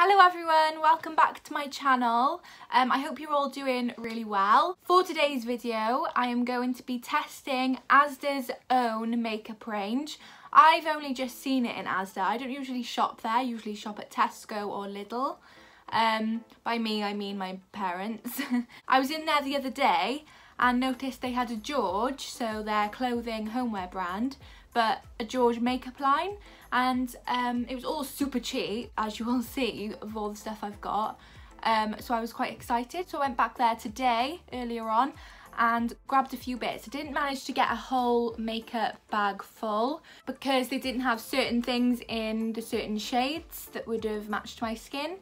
Hello everyone, welcome back to my channel. I hope you're all doing really well. For today's video, I am going to be testing ASDA's own makeup range. I've only just seen it in ASDA. I don't usually shop there, I usually shop at Tesco or Lidl. By me, I mean my parents. I was in there the other day and noticed they had a George, so their clothing homeware brand, but a George makeup line, and it was all super cheap, as you will see, of all the stuff I've got. So I was quite excited. So I went back there today, earlier on, and grabbed a few bits. I didn't manage to get a whole makeup bag full because they didn't have certain things in the certain shades that would have matched my skin.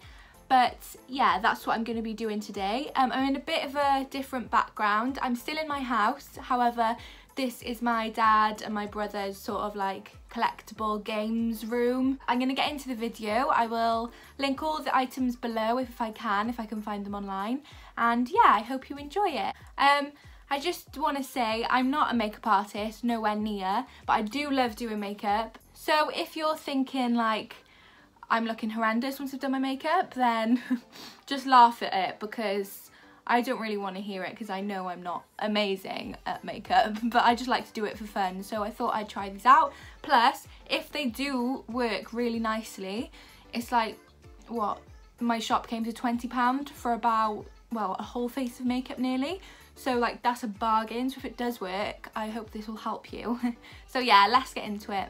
But yeah, that's what I'm going to be doing today. I'm in a bit of a different background. I'm still in my house, however, this is my dad and my brother's sort of like collectible games room. I'm going to get into the video. I will link all the items below if I can find them online. And yeah, I hope you enjoy it. I just want to say I'm not a makeup artist, nowhere near, but I do love doing makeup. So if you're thinking like I'm looking horrendous once I've done my makeup, then just laugh at it, because I don't really want to hear it, because I know I'm not amazing at makeup, but I just like to do it for fun. So I thought I'd try these out. Plus, if they do work really nicely, it's like, what, my shop came to £20 for about, well, a whole face of makeup nearly. So like, that's a bargain. So if it does work, I hope this will help you. So yeah, let's get into it.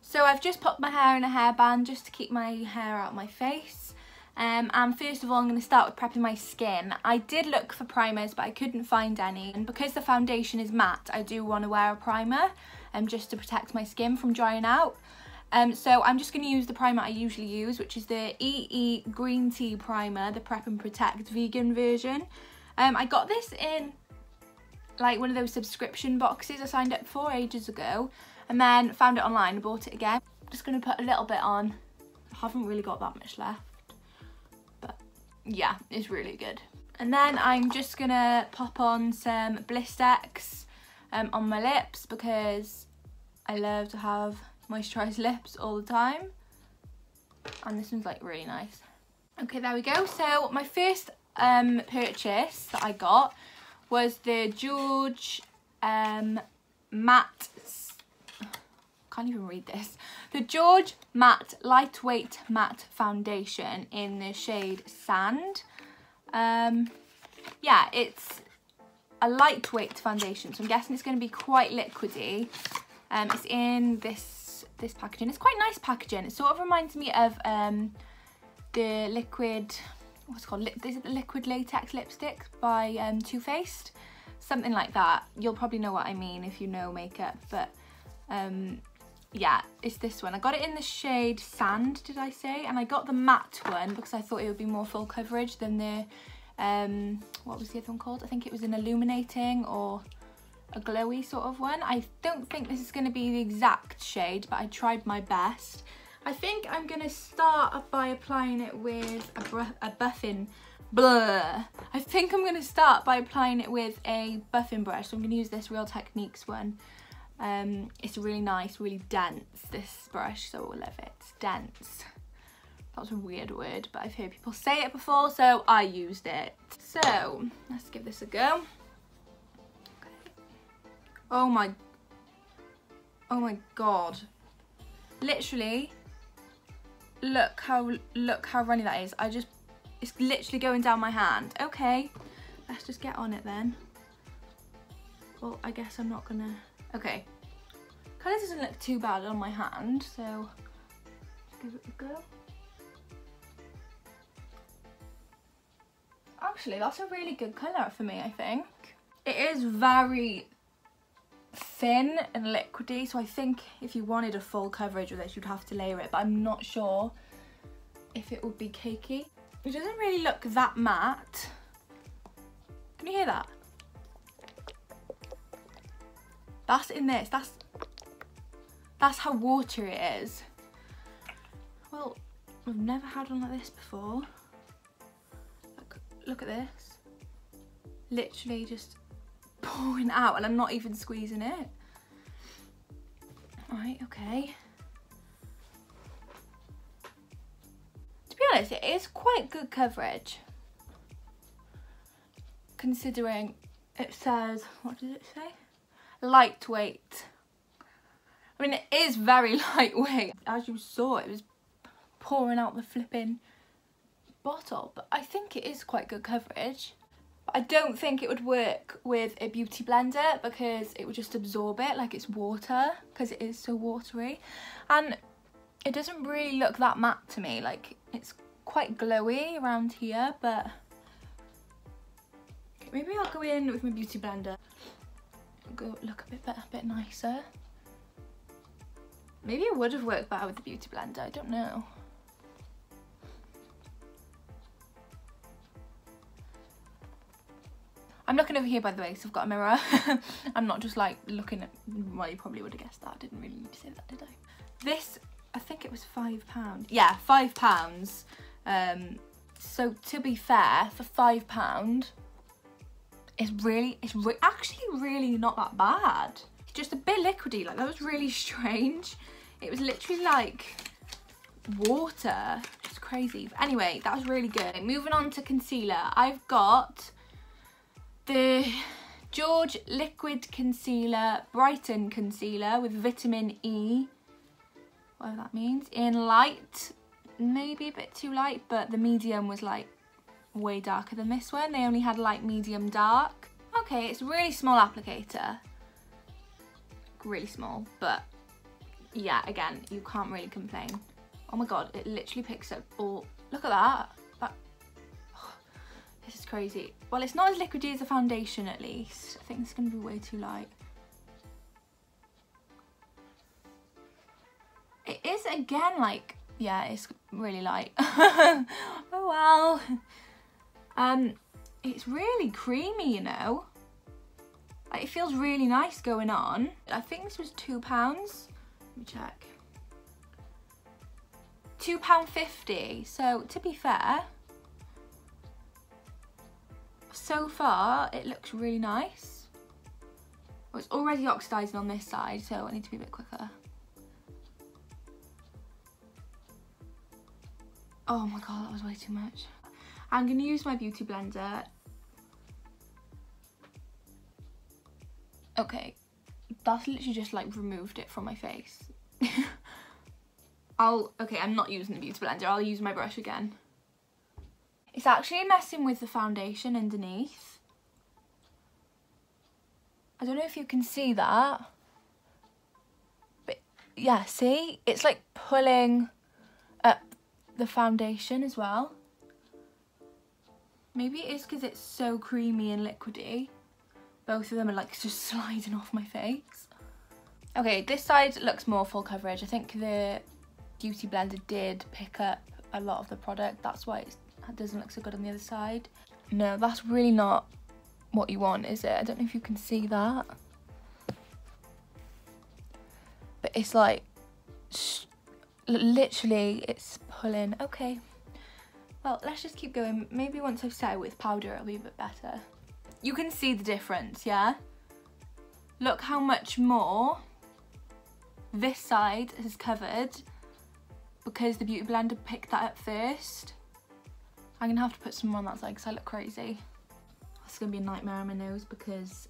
So I've just put my hair in a hairband just to keep my hair out of my face. And first of all, I'm going to start with prepping my skin. I did look for primers, but I couldn't find any. And because the foundation is matte, I do want to wear a primer just to protect my skin from drying out. So I'm just going to use the primer I usually use, which is the EE Green Tea Primer, the Prep and Protect vegan version. I got this in like one of those subscription boxes I signed up for ages ago, and then found it online and bought it again. I'm just going to put a little bit on. I haven't really got that much left. Yeah, it's really good. And then I'm just gonna pop on some Blistex on my lips, because I love to have moisturised lips all the time, and this one's like really nice. Okay, there we go. So my first purchase that I got was the George matte, can't even read this, the George Matte Lightweight Matte Foundation in the shade Sand. Yeah, it's a lightweight foundation, so I'm guessing it's going to be quite liquidy. It's in this packaging. It's quite nice packaging. It sort of reminds me of the liquid, what's it called? Is it the liquid latex lipstick by Too Faced? Something like that. You'll probably know what I mean if you know makeup, but yeah, it's this one. I got it in the shade Sand, did I say? And I got the matte one because I thought it would be more full coverage than the, what was the other one called? I think it was an illuminating or a glowy sort of one. I don't think this is going to be the exact shade, but I tried my best. I think I'm going to start by applying it with a buffing, I think I'm going to start by applying it with a buffing brush. So I'm going to use this Real Techniques one. It's really nice, really dense, this brush, so I love it. It's dense. That was a weird word, but I've heard people say it before, so I used it. So let's give this a go. Okay. Oh my god. Literally, look how runny that is. It's literally going down my hand. Okay, let's just get on it then. Well, I guess I'm not gonna. Okay, colour doesn't look too bad on my hand, so give it a go. Actually, that's a really good colour for me, I think. It is very thin and liquidy, so I think if you wanted a full coverage with this, you'd have to layer it, but I'm not sure if it would be cakey. It doesn't really look that matte. Can you hear that? That's in this, that's how watery it is. Well, I've never had one like this before. Look at this. Literally just pouring out, and I'm not even squeezing it. Right, okay. honest, it is quite good coverage. Considering it says, what did it say? Lightweight. I mean, it is very lightweight. As you saw, it was pouring out the flipping bottle, but I think it is quite good coverage. But I don't think it would work with a beauty blender because it would just absorb it like it's water, because it is so watery. And it doesn't really look that matte to me. Like, it's quite glowy around here, but maybe I'll go in with my beauty blender. Go look a bit better, a bit nicer. Maybe it would have worked better with the beauty blender, I don't know. I'm looking over here, by the way, so I've got a mirror. I'm not just like looking at, well, you probably would have guessed that. I didn't really need to say that, did I? This, I think it was £5. Yeah, £5. So to be fair, for £5, it's actually really not that bad. It's just a bit liquidy, like that was really strange. It was literally like water, it's crazy. But anyway, that was really good. Moving on to concealer, I've got the George Liquid Concealer Brighten Concealer with vitamin E, whatever that means, in light, maybe a bit too light, but the medium was like way darker than this one. They only had light, medium, dark. Okay, it's a really small applicator, really small, but yeah, again, you can't really complain. Oh my god, it literally picks up all, look at that. This is crazy. Well, it's not as liquidy as the foundation, at least. I think it's going to be way too light. It is, again, like, yeah, it's really light. Oh, well. It's really creamy, you know. Like, it feels really nice going on. I think this was £2. Let me check. £2.50. So, to be fair, so far it looks really nice. Well, it's already oxidizing on this side, so I need to be a bit quicker. Oh my god, that was way too much. I'm going to use my beauty blender. Okay, that's literally just like removed it from my face. Okay, I'm not using the beauty blender, I'll use my brush again. It's actually messing with the foundation underneath. I don't know if you can see that. But yeah, see? It's like pulling up the foundation as well. Maybe it is because it's so creamy and liquidy. Both of them are like just sliding off my face. Okay, this side looks more full coverage. I think the beauty blender did pick up a lot of the product. That's why it doesn't look so good on the other side. No, that's really not what you want, is it? I don't know if you can see that. But it's like, literally, it's pulling. Okay. Well, let's just keep going. Maybe once I've set it with powder, it'll be a bit better. You can see the difference, yeah? Look how much more this side has covered because the beauty blender picked that up first. I'm gonna have to put some more on that side because I look crazy. It's gonna be a nightmare on my nose because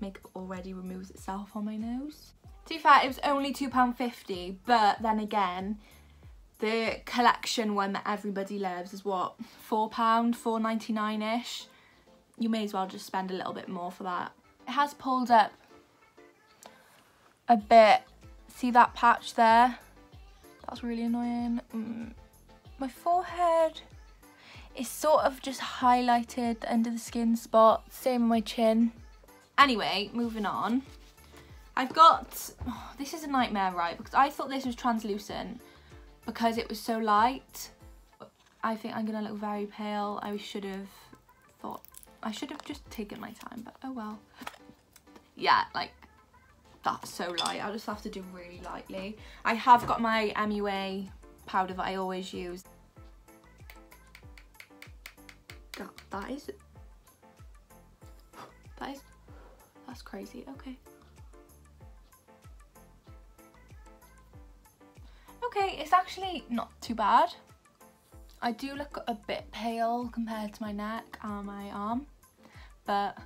makeup already removes itself on my nose. To be fair, it was only £2.50, but then again, the collection one that everybody loves is what, £4, £4.99-ish. You may as well just spend a little bit more for that. It has pulled up a bit. See that patch there? That's really annoying. My forehead is sort of just highlighted the end of the skin spot. Same on my chin. Anyway, moving on. I've got, oh, this is a nightmare, right? Because I thought this was translucent because it was so light. I think I'm gonna look very pale. I should have just taken my time, but oh well. Yeah, like, that's so light. I'll just have to do really lightly. I have got my MUA powder that I always use. That's crazy. Okay. Okay, it's actually not too bad. I do look a bit pale compared to my neck and my arm, but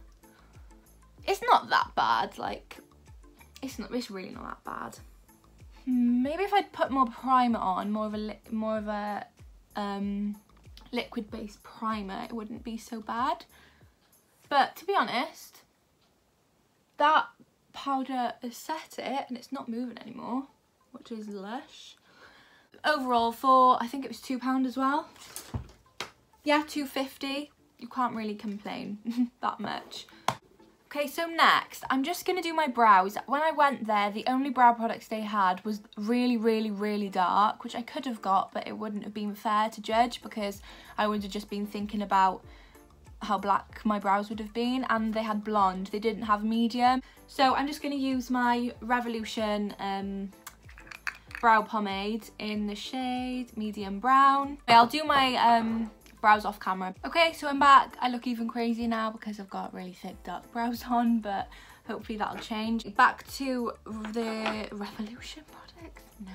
it's not that bad. Like, it's really not that bad. Maybe if I'd put more primer on, more of a liquid based primer, it wouldn't be so bad. But to be honest, that powder has set it and it's not moving anymore, which is lush. Overall, I think it was £2 as well. Yeah, £2.50. You can't really complain that much. Okay, so next, I'm just going to do my brows. When I went there, the only brow products they had was really dark, which I could have got, but it wouldn't have been fair to judge because I would have just been thinking about how black my brows would have been, and they had blonde. They didn't have medium. So I'm just going to use my Revolution brow pomade in the shade medium brown. Okay, I'll do my brows off camera. Okay, so I'm back. I look even crazier now because I've got really thick dark brows on, but hopefully that'll change. Back to the Revolution products? No,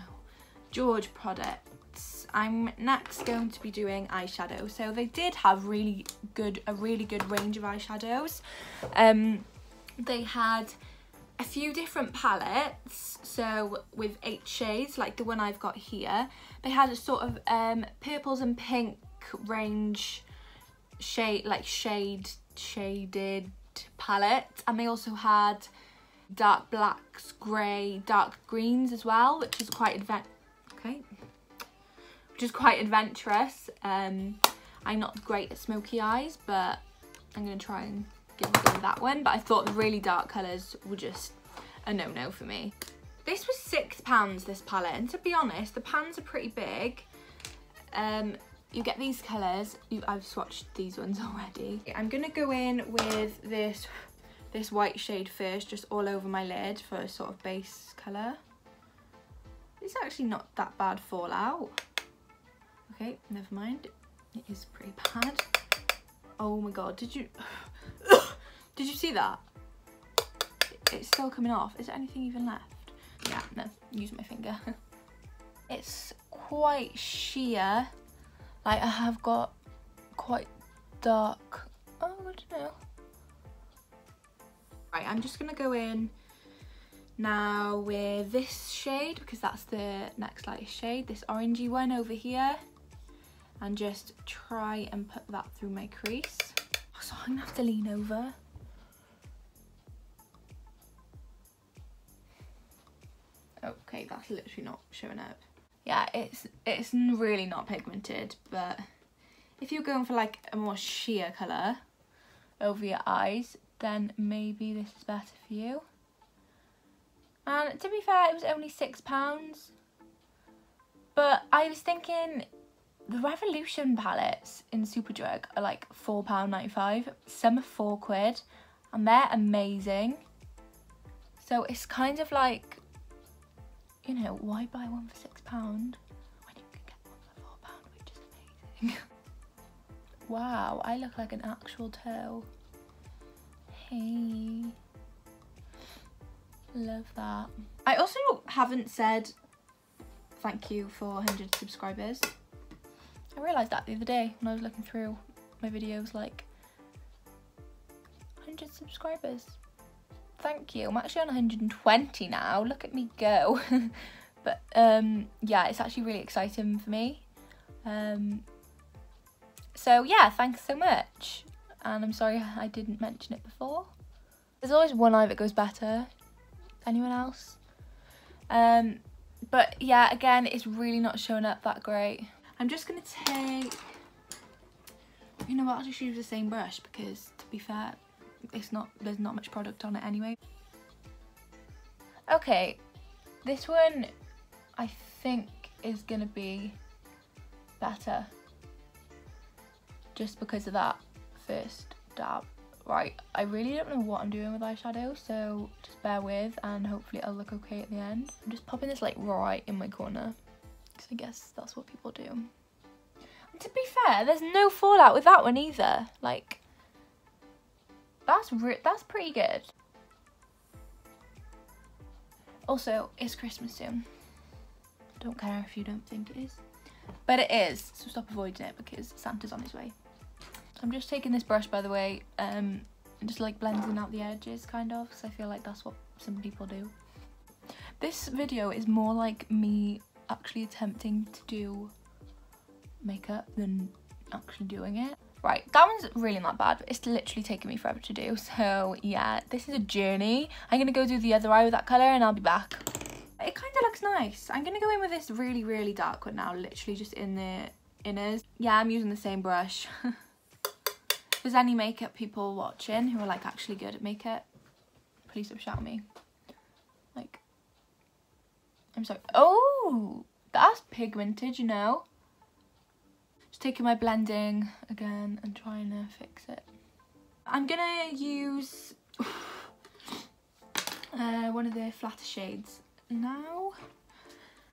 George products. I'm next going to be doing eyeshadow. So they did have a really good range of eyeshadows. They had a few different palettes, so with 8 shades like the one I've got here. They had a sort of purples and pink range shaded palette, and they also had dark blacks, grey, dark greens as well, which is quite adventurous. I'm not great at smoky eyes, but I'm gonna try and give a go with that one. But I thought the really dark colours were just a no-no for me. This was £6, this palette, and to be honest, the pans are pretty big. You get these colours. I've swatched these ones already. I'm gonna go in with this white shade first, just all over my lid for a sort of base colour. It's actually not that bad fallout. Okay, never mind. It is pretty bad. Oh my god, did you see that? It's still coming off. Is there anything even left? Yeah, no, use my finger. It's quite sheer. Like, I have got quite dark, oh, I don't know. Right, I'm just gonna go in now with this shade because that's the next lightest shade, this orangey one over here, and just try and put that through my crease. So I'm gonna have to lean over. Okay, that's literally not showing up. Yeah, it's really not pigmented, but if you're going for like a more sheer colour over your eyes, then maybe this is better for you. And to be fair, it was only £6, but I was thinking the Revolution palettes in Superdrug are like £4.95. Some are £4, and they're amazing. So it's kind of like, you know, why buy one for £6 when you can get one for £4, which is amazing. Wow, I look like an actual toe. Hey. Love that. I also haven't said thank you for 100 subscribers. I realised that the other day when I was looking through my videos, like, 100 subscribers. Thank you. I'm actually on 120 now. Look at me go. But yeah, it's actually really exciting for me. So yeah, thanks so much. And I'm sorry I didn't mention it before. There's always one eye that goes better. Anyone else? But yeah, again, it's really not showing up that great. I'm just gonna take, you know what, I'll just use the same brush because, to be fair, there's not much product on it anyway. Okay, this one I think is gonna be better just because of that first dab. Right, I really don't know what I'm doing with eyeshadow, so just bear with and hopefully it'll look okay at the end. I'm just popping this like right in my corner because I guess that's what people do. And to be fair, there's no fallout with that one either. Like, that's pretty good. Also, it's Christmas soon. Don't care if you don't think it is. but it is, so stop avoiding it because Santa's on his way. So I'm just taking this brush, by the way, and just like blending out the edges kind of, because I feel like that's what some people do. This video is more like me actually attempting to do makeup than actually doing it. Right, that one's really not bad, but it's literally taking me forever to do, so yeah, this is a journey. I'm gonna go do the other eye with that colour and I'll be back. It kind of looks nice. I'm gonna go in with this really, really dark one now, literally just in the inners. Yeah, I'm using the same brush. If there's any makeup people watching who are like actually good at makeup, please don't shout at me. Like, I'm sorry. Oh, that's pigmented, you know. Just taking my blending again and trying to fix it. I'm gonna use one of the flatter shades now.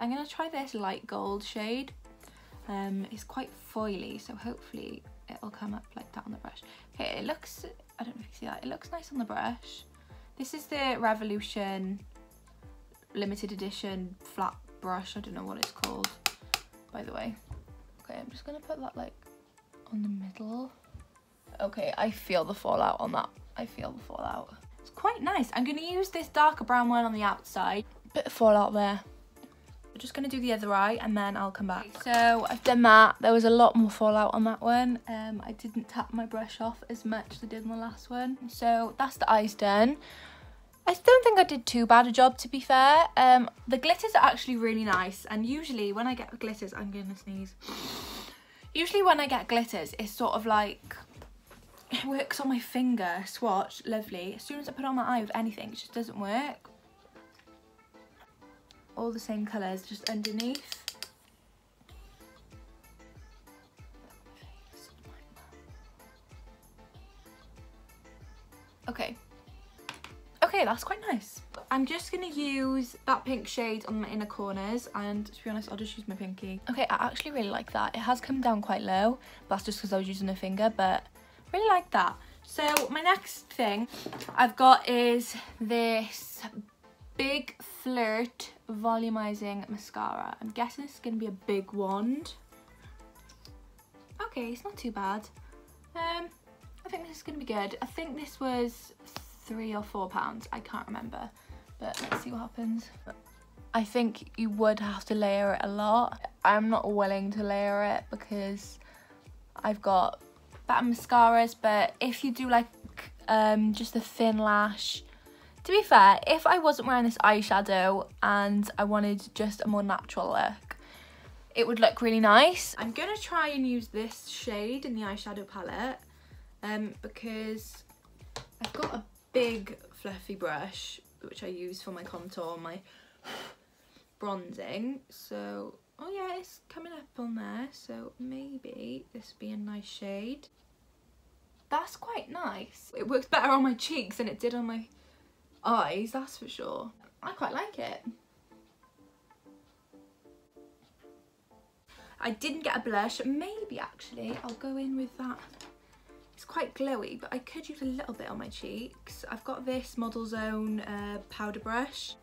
I'm gonna try this light gold shade. It's quite foily, so hopefully it'll come up like that on the brush. Okay, it looks, I don't know if you can see that, it looks nice on the brush. This is the Revolution limited edition flat brush. I don't know what it's called, by the way. Okay, I'm just gonna put that like on the middle. Okay, I feel the fallout on that. I feel the fallout. It's quite nice. I'm gonna use this darker brown one on the outside. Bit of fallout there. I'm just gonna do the other eye and then I'll come back. So I've done that. There was a lot more fallout on that one. I didn't tap my brush off as much as I did in the last one. So that's the eyes done. I don't think I did too bad a job, to be fair. The glitters are actually really nice, and usually when I get glitters, I'm gonna sneeze. Usually when I get glitters, it's sort of like, it works on my finger, swatch, lovely. As soon as I put it on my eye with anything, it just doesn't work. All the same colours, just underneath. Okay. Okay, that's quite nice. I'm just gonna use that pink shade on my inner corners, and to be honest, I'll just use my pinky. Okay, I actually really like that. It has come down quite low, but that's just because I was using a finger, but really like that. So my next thing I've got is this Big Flirt volumizing mascara. I'm guessing this is gonna be a big wand. Okay, it's not too bad. I think this is gonna be good. I think this was £3 or £4, I can't remember, but let's see what happens. I think you would have to layer it a lot. I'm not willing to layer it because I've got better mascaras, but if you do like just a thin lash, to be fair, if I wasn't wearing this eyeshadow and I wanted just a more natural look, it would look really nice. I'm gonna try and use this shade in the eyeshadow palette because I've got a big fluffy brush which I use for my contour, my bronzing. So, oh yeah, it's coming up on there, so maybe this would be a nice shade. That's quite nice. It works better on my cheeks than it did on my eyes, that's for sure. I quite like it. I didn't get a blush. Maybe actually I'll go in with that. It's quite glowy, but I could use a little bit on my cheeks. I've got this Model Zone powder brush.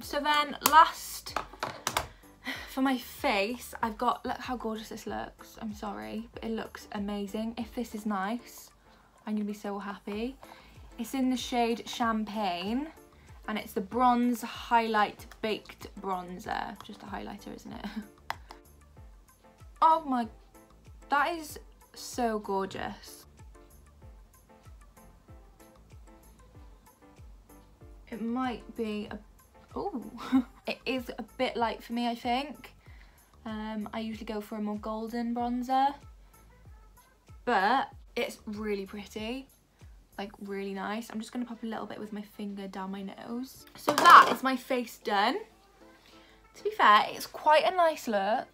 So then last, for my face, I've got, look how gorgeous this looks. I'm sorry, but it looks amazing. If this is nice, I'm gonna be so happy. It's in the shade Champagne, and it's the Bronze Highlight Baked Bronzer. Just a highlighter, isn't it? Oh my, that is so gorgeous. It might be a, ooh, it is a bit light for me, I think. I usually go for a more golden bronzer, but it's really pretty, like really nice. I'm just gonna pop a little bit with my finger down my nose. So that is my face done. To be fair, it's quite a nice look.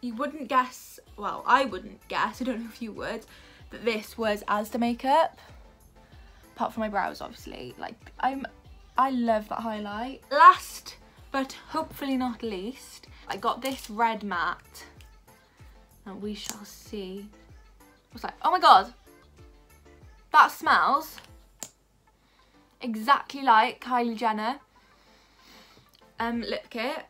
You wouldn't guess, well, I wouldn't guess, I don't know if you would, that this was ASDA makeup. Apart from my brows, obviously. Like, I love that highlight. Last, but hopefully not least, I got this red matte. And we shall see. What's that? Oh my god! That smells exactly like Kylie Jenner lip kit.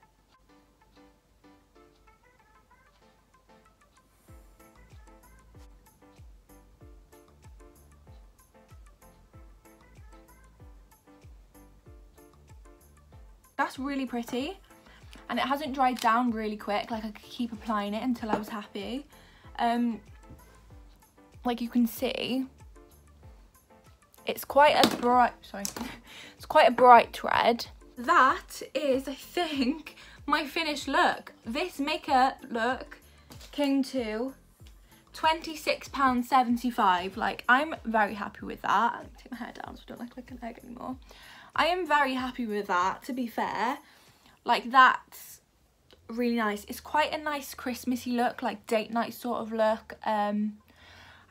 That's really pretty, and it hasn't dried down really quick. Like, I could keep applying it until I was happy. Like you can see, it's quite a bright, it's quite a bright red. That is, I think, my finished look. This makeup look came to £26.75. Like, I'm very happy with that. Let me take my hair down so I don't look like an egg anymore. I am very happy with that, to be fair. Like, that's really nice. It's quite a nice Christmassy look, like date night sort of look.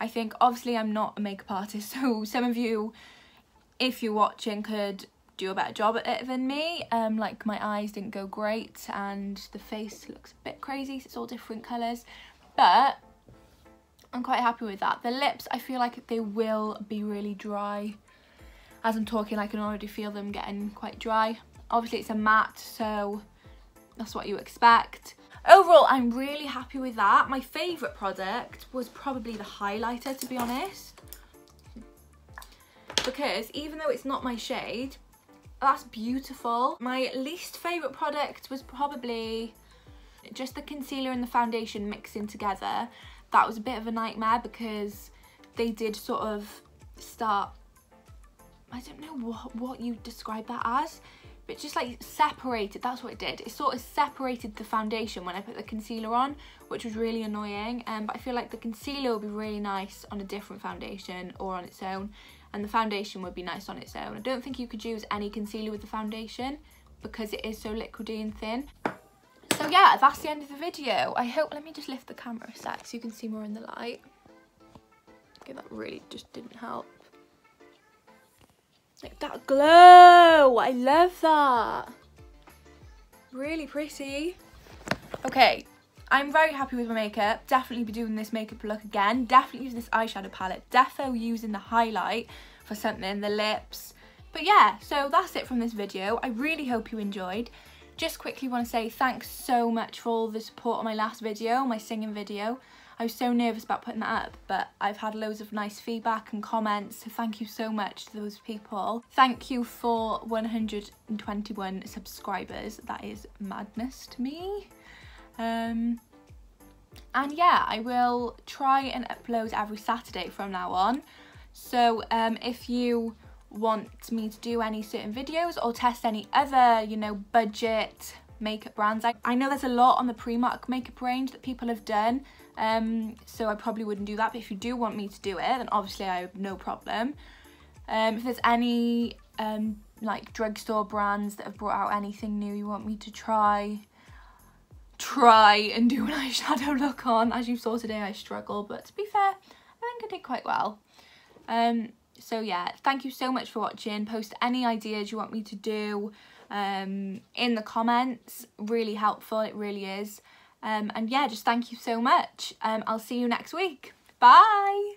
I think, obviously, I'm not a makeup artist, so some of you, if you're watching, could do a better job at it than me. Like, my eyes didn't go great, and the face looks a bit crazy, so it's all different colours. But I'm quite happy with that. The lips, I feel like they will be really dry. As I'm talking, I can already feel them getting quite dry. Obviously, it's a matte, so that's what you expect. Overall, I'm really happy with that. My favourite product was probably the highlighter, to be honest. Because even though it's not my shade, that's beautiful. My least favourite product was probably just the concealer and the foundation mixing together. That was a bit of a nightmare because they did sort of start, I don't know what you describe that as, but just like separated, that's what it did. It sort of separated the foundation when I put the concealer on, which was really annoying. But I feel like the concealer would be really nice on a different foundation or on its own, and the foundation would be nice on its own. I don't think you could use any concealer with the foundation because it is so liquidy and thin. So yeah, that's the end of the video. I hope, let me just lift the camera a sec so you can see more in the light. Okay, that really just didn't help. Like that glow, I love that. Really pretty. Okay, I'm very happy with my makeup. Definitely be doing this makeup look again. Definitely using this eyeshadow palette. Defo using the highlight for something, the lips. But yeah, so that's it from this video. I really hope you enjoyed. Just quickly want to say thanks so much for all the support on my last video, my singing video. I was so nervous about putting that up, but I've had loads of nice feedback and comments, so thank you so much to those people. Thank you for 121 subscribers. That is madness to me. And yeah, I will try and upload every Saturday from now on. So if you want me to do any certain videos or test any other, you know, budget makeup brands, I know there's a lot on the Primark makeup range that people have done. So I probably wouldn't do that, but if you do want me to do it, then obviously I have no problem. If there's any like drugstore brands that have brought out anything new you want me to try and do an eyeshadow look on, as you saw today, I struggle, but to be fair, I think I did quite well. So yeah, thank you so much for watching. Post any ideas you want me to do in the comments. Really helpful, it really is. And yeah, just thank you so much. I'll see you next week. Bye!